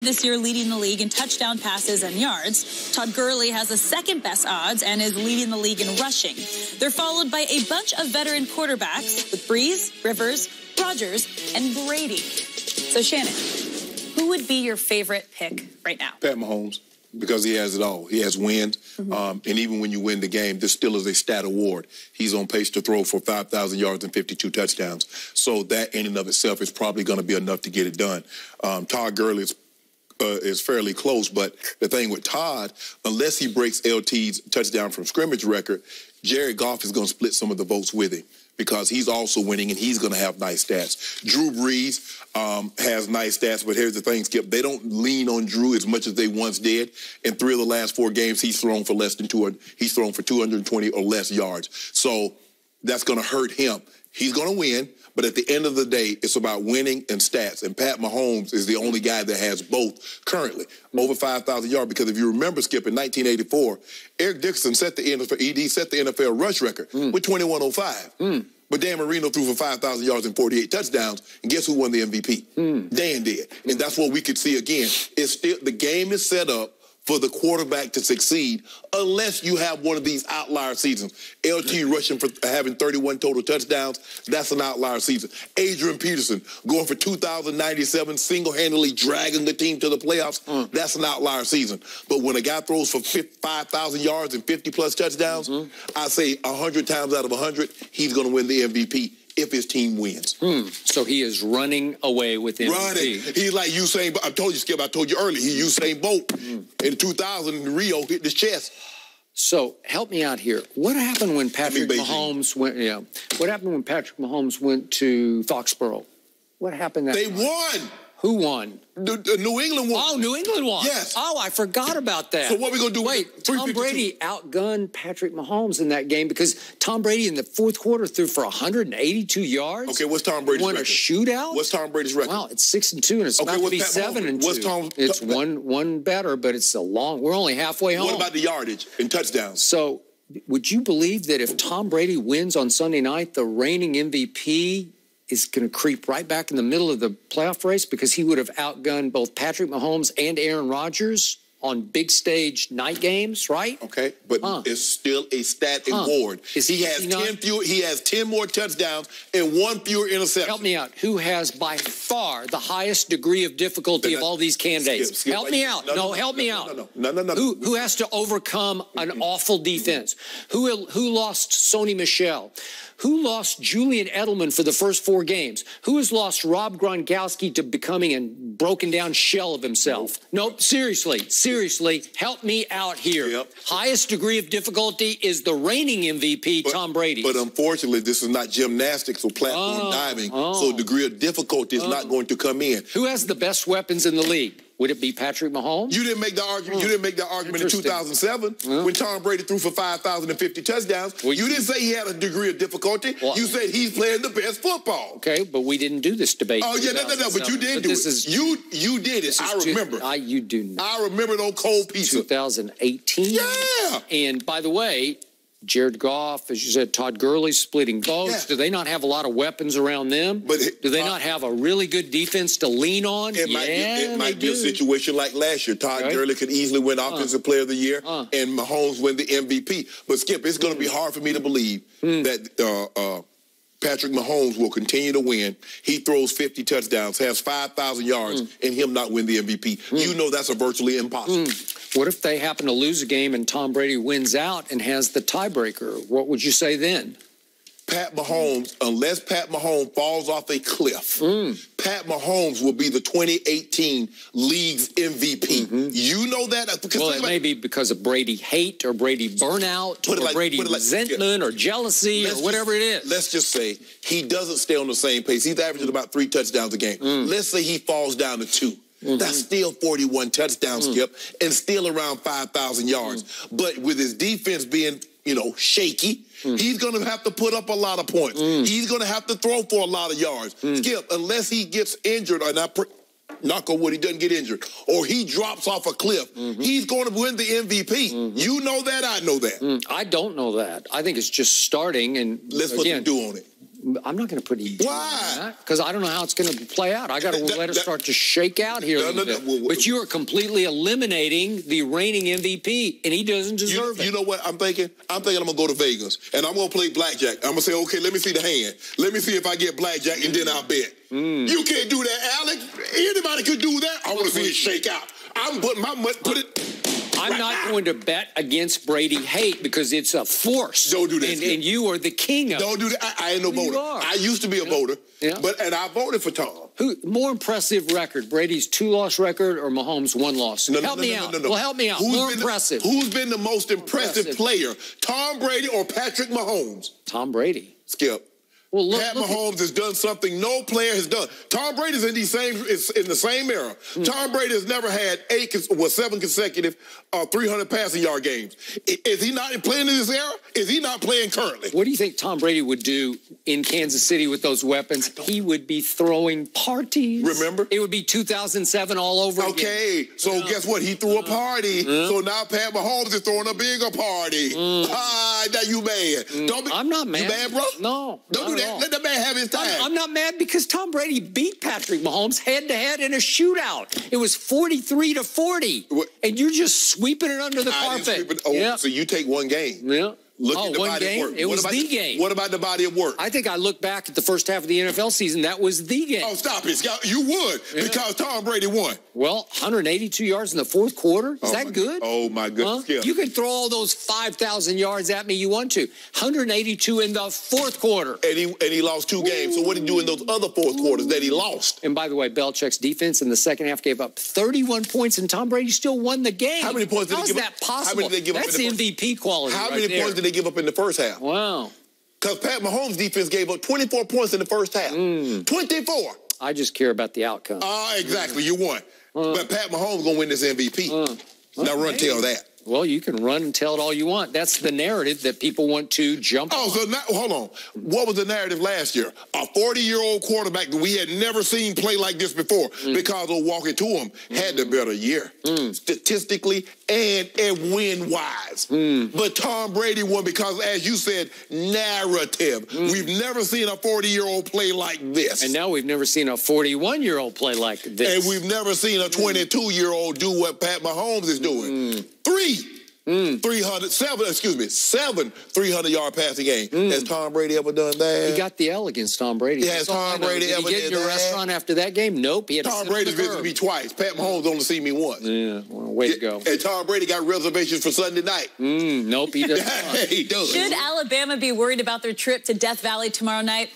This year leading the league in touchdown passes and yards. Todd Gurley has the second best odds and is leading the league in rushing. They're followed by a bunch of veteran quarterbacks with Breeze, Rivers, Rodgers, and Brady. So Shannon, who would be your favorite pick right now? Pat Mahomes, because he has it all. He has wins, and even when you win the game, this still is a stat award. He's on pace to throw for 5,000 yards and 52 touchdowns. So that in and of itself is probably going to be enough to get it done. Todd Gurley is fairly close, but the thing with Todd, unless he breaks LT's touchdown from scrimmage record, Jared Goff is going to split some of the votes with him because he's also winning and he's going to have nice stats. Drew Brees has nice stats, but here's the thing, Skip. They don't lean on Drew as much as they once did. In 3 of the last 4 games, he's thrown for less than 200. He's thrown for 220 or less yards. So that's going to hurt him. He's going to win, but at the end of the day, it's about winning and stats. And Pat Mahomes is the only guy that has both currently, over 5,000 yards. Because if you remember, Skip, in 1984, Eric Dickerson set the NFL rush record with 2105. But Dan Marino threw for 5,000 yards and 48 touchdowns. And guess who won the MVP? Dan did. And that's what we could see again. It's still, the game is set up for the quarterback to succeed unless you have one of these outlier seasons. LT rushing for having 31 total touchdowns, that's an outlier season. Adrian Peterson going for 2,097, single-handedly dragging the team to the playoffs, that's an outlier season. But when a guy throws for 5,000 yards and 50-plus touchdowns, I say 100 times out of 100, he's going to win the MVP if his team wins. So he is running away with MVP. Running. He's like Usain Bolt. I told you, Skip, I told you earlier, he Usain Bolt in 2000 in Rio hit his chest. So help me out here. What happened when Patrick Mahomes went? What happened when Patrick Mahomes went to Foxborough? What happened? They won. Who won? New England won. Oh, New England won. Yes. Oh, I forgot about that. So what are we going to do? Wait, Tom Brady outgunned Patrick Mahomes in that game because Tom Brady in the fourth quarter threw for 182 yards. Okay, what's Tom Brady's record? Won a shootout? What's Tom Brady's record? Wow, it's 6-2, and it's about to be 7-2. What's Tom? It's one better, but it's a long. We're only halfway home. What about the yardage and touchdowns? So, would you believe that if Tom Brady wins on Sunday night, the reigning MVP is going to creep right back in the middle of the playoff race because he would have outgunned both Patrick Mahomes and Aaron Rodgers on big stage night games, right? Okay, but it's still a stat award. He has 10 more touchdowns and 1 fewer interception. Help me out. Who has by far the highest degree of difficulty of all these candidates? Help me out. Help me out. No. Who has to overcome an awful defense? Who lost Sony Michel? Who lost Julian Edelman for the first 4 games? Who has lost Rob Gronkowski to becoming a broken down shell of himself? Nope, seriously, help me out here. Highest degree of difficulty is the reigning MVP, Tom Brady. But unfortunately, this is not gymnastics or platform diving, so degree of difficulty is not going to come in. Who has the best weapons in the league? Would it be Patrick Mahomes? You didn't make the argument. You didn't make that argument in 2007 when Tom Brady threw for 5,050 touchdowns. Well, you didn't say he had a degree of difficulty. Well, you said he's playing the best football. Okay, but we didn't do this debate. Oh yeah, no. But you did do it. You did it. I remember. You do not. I remember those cold pizza. 2018. Yeah. And by the way, Jared Goff, as you said, Todd Gurley splitting votes. Yeah. Do they not have a lot of weapons around them? But do they not have a really good defense to lean on? It might be a situation like last year. Todd Gurley could easily win Offensive Player of the Year, and Mahomes win the MVP. But, Skip, it's going to be hard for me to believe that Patrick Mahomes will continue to win. He throws 50 touchdowns, has 5,000 yards, and him not win the MVP. You know that's a virtually impossible. What if they happen to lose a game and Tom Brady wins out and has the tiebreaker? What would you say then? Pat Mahomes, unless Pat Mahomes falls off a cliff, Pat Mahomes will be the 2018 league's MVP. You know that? Well, it may be because of Brady hate or Brady burnout or Brady resentment or jealousy or whatever it is. Let's just say he doesn't stay on the same pace. He's averaging about 3 touchdowns a game. Let's say he falls down to 2. That's still 41 touchdowns, Skip, and still around 5,000 yards. But with his defense being, shaky, he's going to have to put up a lot of points. He's going to have to throw for a lot of yards. Skip, unless he gets injured, or knock on wood, he doesn't get injured, or he drops off a cliff, he's going to win the MVP. You know that, I know that. I don't know that. I think it's just starting. And let's put some do on it. I'm not going to put any. Why? Because I don't know how it's going to play out. I got to let it start to shake out here. But you are completely eliminating the reigning MVP, and he doesn't deserve it. You know what I'm thinking? I'm going to go to Vegas, and I'm going to play blackjack. I'm going to say, okay, let me see the hand. Let me see if I get blackjack, and then I'll bet. You can't do that, Alex. Anybody could do that. I want to see it shake out. I'm putting my money, I'm not going to bet against Brady hate because it's a force. Don't do that. And you are the king of it. Don't do that. I ain't no voter. I used to be a voter, and I voted for Tom. Who more impressive record, Brady's 2-loss record or Mahomes' 1-loss? Help me out. Well, help me out. More impressive. Who's been the most impressive player, Tom Brady or Patrick Mahomes? Tom Brady. Skip. Well, Pat Mahomes has done something no player has done. Tom Brady's in the same era. Tom Brady has never had 7 consecutive 300 passing yard games. Is he not playing in this era? Is he not playing currently? What do you think Tom Brady would do in Kansas City with those weapons? He would be throwing parties. Remember? It would be 200007 all over again. Okay, so guess what? He threw a party. So now Pat Mahomes is throwing a bigger party. Now you mad. I'm not mad. You mad, bro? No. Don't do that. Let the man have his time. I'm not mad because Tom Brady beat Patrick Mahomes head-to-head in a shootout. It was 43-40. And you're just sweeping it under the carpet. So you take one game. Yeah. Look at the body of work. It was the game. What about the body of work? I think I look back at the first half of the NFL season. That was the game. Oh, stop it. You would because Tom Brady won. Well, 182 yards in the fourth quarter. Is that good? Oh, my goodness. Huh? You can throw all those 5,000 yards at me you want to. 182 in the fourth quarter. And he lost 2 games. So what did he do in those other fourth quarters that he lost? And by the way, Belichick's defense in the second half gave up 31 points, and Tom Brady still won the game. How many points did he give up? How is that possible? How many did they give That's up in the MVP quality. How many points did they give up in the first half? Wow. Because Pat Mahomes' defense gave up 24 points in the first half. 24. I just care about the outcome. Exactly. You won. But Pat Mahomes going to win this MVP. Now run tell that. Well, you can run and tell it all you want. That's the narrative that people want to jump on. So now, hold on. What was the narrative last year? A 40-year-old quarterback that we had never seen play like this before because of walking to him had the better year, statistically and win-wise. But Tom Brady won because, as you said, narrative. We've never seen a 40-year-old play like this. And now we've never seen a 41-year-old play like this. And we've never seen a 22-year-old do what Pat Mahomes is doing. 7 300-yard passing game. Has Tom Brady ever done that? He got the L against Tom Brady. Has Tom Brady ever done that? Did he get in your restaurant after that game? Nope. Tom Brady's visited me twice. Pat Mahomes only seen me once. Yeah, well, way to go. And Tom Brady got reservations for Sunday night. Nope, he doesn't. He does. Should Alabama be worried about their trip to Death Valley tomorrow night?